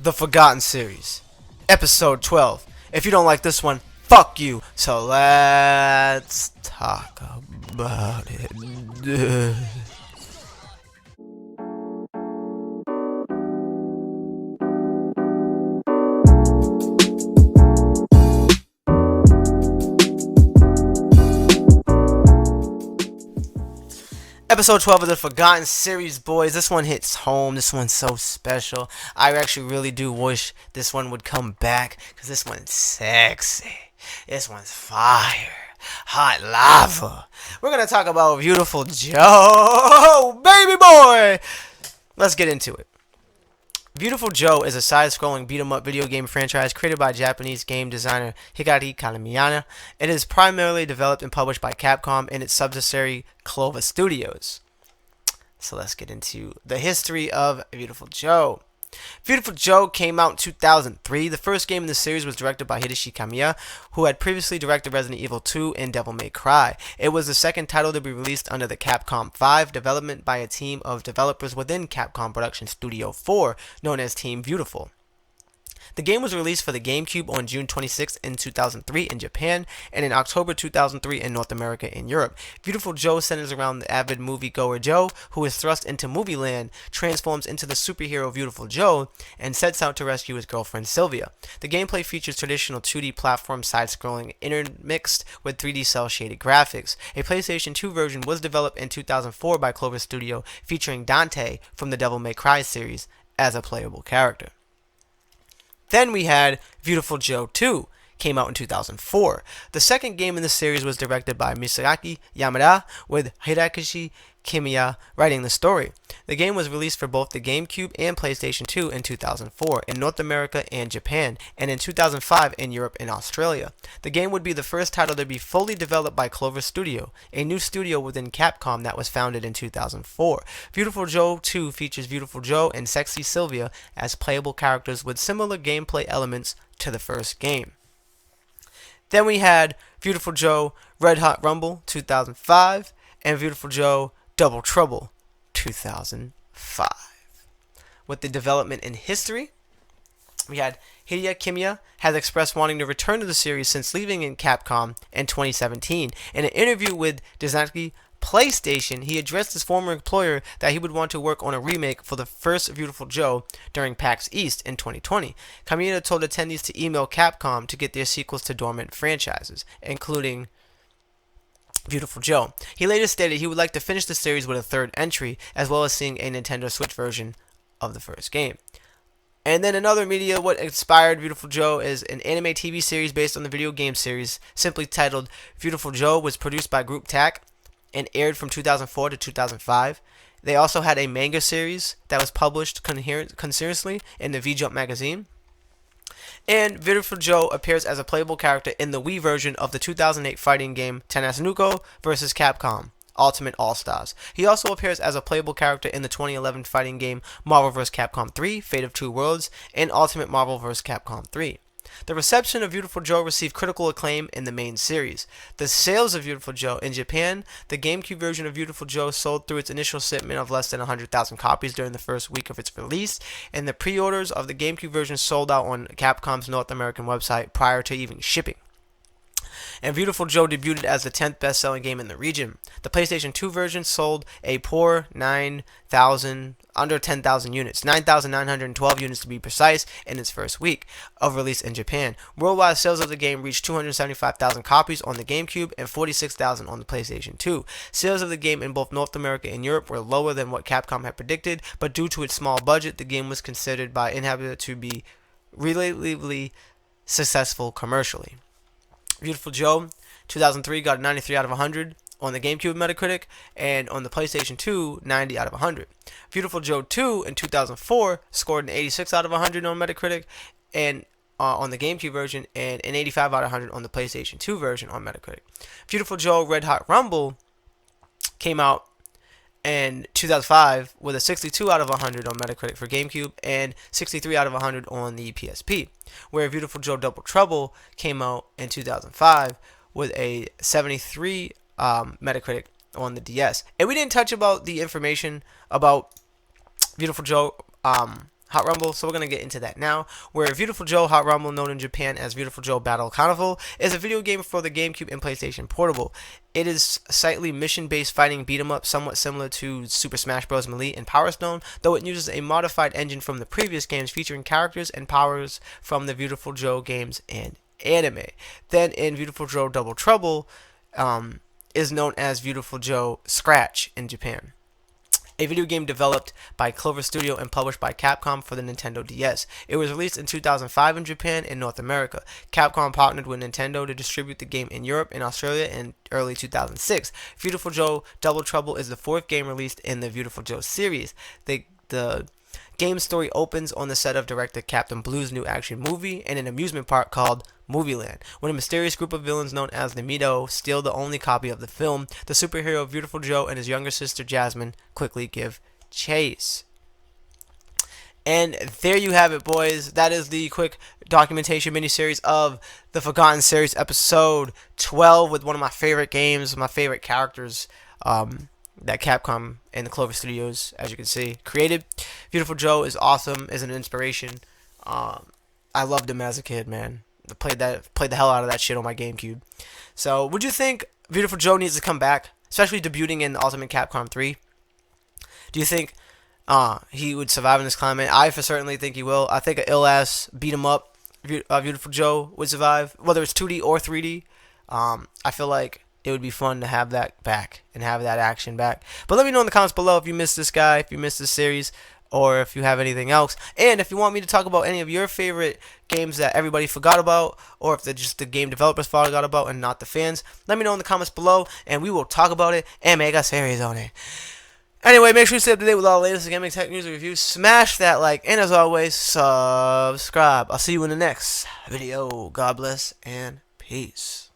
The Forgotten Series, Episode 12. If you don't like this one, fuck you. So let's talk about it. Episode 12 of the Forgotten Series, boys. This one hits home. This one's so special. I actually really do wish this one would come back, because this one's sexy. This one's fire. Hot lava. We're going to talk about Viewtiful Joe, baby boy. Let's get into it. Viewtiful Joe is a side-scrolling beat-em-up video game franchise created by Japanese game designer Hikari Kanemiyana. It is primarily developed and published by Capcom and its subsidiary Clover Studios. So let's get into the history of Viewtiful Joe. Viewtiful Joe came out in 2003. The first game in the series was directed by Hideshi Kamiya, who had previously directed Resident Evil 2 and Devil May Cry. It was the second title to be released under the Capcom 5 development by a team of developers within Capcom Production Studio 4, known as Team Viewtiful. The game was released for the GameCube on June 26 in 2003 in Japan and in October 2003 in North America and Europe. Viewtiful Joe centers around the avid moviegoer Joe, who is thrust into movie land, transforms into the superhero Viewtiful Joe, and sets out to rescue his girlfriend Sylvia. The gameplay features traditional 2D platform side-scrolling intermixed with 3D cel-shaded graphics. A PlayStation 2 version was developed in 2004 by Clover Studio, featuring Dante from the Devil May Cry series as a playable character. Then we had Viewtiful Joe 2, came out in 2004. The second game in the series was directed by Misaki Yamada, with Hideaki Kamiya writing the story. The game was released for both the GameCube and PlayStation 2 in 2004 in North America and Japan, and in 2005 in Europe and Australia. The game would be the first title to be fully developed by Clover Studio, a new studio within Capcom that was founded in 2004. Viewtiful Joe 2 features Viewtiful Joe and Sexy Sylvia as playable characters with similar gameplay elements to the first game. Then we had Viewtiful Joe Red Hot Rumble 2005 and Viewtiful Joe Double Trouble 2005. With the development in history, we had Hideaki Kamiya has expressed wanting to return to the series since leaving in Capcom in 2017. In an interview with Dezaki PlayStation, he addressed his former employer that he would want to work on a remake for the first Viewtiful Joe during PAX East in 2020. Kamiya told attendees to email Capcom to get their sequels to dormant franchises, including Viewtiful Joe. He later stated he would like to finish the series with a third entry, as well as seeing a Nintendo Switch version of the first game. And then another media, what inspired Viewtiful Joe is an anime TV series based on the video game series, simply titled Viewtiful Joe, was produced by Group TAC and aired from 2004 to 2005. They also had a manga series that was published continuously in the V-Jump magazine. And Viewtiful Joe appears as a playable character in the Wii version of the 2008 fighting game Tenasunuko vs. Capcom Ultimate All-Stars. He also appears as a playable character in the 2011 fighting game Marvel vs. Capcom 3, Fate of Two Worlds, and Ultimate Marvel vs. Capcom 3. The reception of Viewtiful Joe received critical acclaim in the main series. The sales of Viewtiful Joe in Japan, the GameCube version of Viewtiful Joe sold through its initial shipment of less than 100,000 copies during the first week of its release, and the pre-orders of the GameCube version sold out on Capcom's North American website prior to even shipping. And Viewtiful Joe debuted as the 10th best-selling game in the region. The PlayStation 2 version sold a poor under 10,000 units, 9,912 units to be precise, in its first week of release in Japan. Worldwide sales of the game reached 275,000 copies on the GameCube and 46,000 on the PlayStation 2. Sales of the game in both North America and Europe were lower than what Capcom had predicted, but due to its small budget, the game was considered by inhabitants to be relatively successful commercially. Viewtiful Joe 2003 got a 93 out of 100 on the GameCube Metacritic, and on the PlayStation 2, 90 out of 100. Viewtiful Joe 2 in 2004 scored an 86 out of 100 on Metacritic and on the GameCube version, and an 85 out of 100 on the PlayStation 2 version on Metacritic. Viewtiful Joe Red Hot Rumble came out in 2005 with a 62 out of 100 on Metacritic for GameCube and 63 out of 100 on the PSP, where Viewtiful Joe Double Trouble came out in 2005 with a 73 Metacritic on the DS. And we didn't touch about the information about Viewtiful Joe Hot Rumble, so we're going to get into that now, where Viewtiful Joe Hot Rumble, known in Japan as Viewtiful Joe Battle Carnival, is a video game for the GameCube and PlayStation Portable. It is a slightly mission-based fighting beat-em-up, somewhat similar to Super Smash Bros. Melee and Power Stone, though it uses a modified engine from the previous games featuring characters and powers from the Viewtiful Joe games and anime. Then in Viewtiful Joe Double Trouble, is known as Viewtiful Joe Scratch in Japan, a video game developed by Clover Studio and published by Capcom for the Nintendo DS. It was released in 2005 in Japan and North America. Capcom partnered with Nintendo to distribute the game in Europe and Australia in early 2006. Viewtiful Joe Double Trouble is the fourth game released in the Viewtiful Joe series. The game story opens on the set of director Captain Blue's new action movie and an amusement park called Movieland. When a mysterious group of villains known as the Mido steal the only copy of the film, the superhero Viewtiful Joe and his younger sister Jasmine quickly give chase. And there you have it, boys. That is the quick documentation miniseries of the Forgotten Series episode 12 with one of my favorite games, my favorite characters that Capcom and the Clover Studios, as you can see, created. Viewtiful Joe is awesome, is an inspiration. I loved him as a kid, man. Played the hell out of that shit on my GameCube. So, would you think Viewtiful Joe needs to come back, especially debuting in Ultimate Capcom 3? Do you think he would survive in this climate? I for certainly think he will. I think an ill-ass beat-em-up Viewtiful Joe would survive, whether it's 2D or 3D. I feel like it would be fun to have that back and have that action back. But let me know in the comments below if you missed this guy, if you missed this series, or if you have anything else. And if you want me to talk about any of your favorite games that everybody forgot about, or if they're just the game developers forgot about and not the fans, let me know in the comments below, and we will talk about it and make a series on it. Anyway, make sure you stay up to date with all the latest gaming tech news and reviews. Smash that like, and as always, subscribe. I'll see you in the next video. God bless and peace.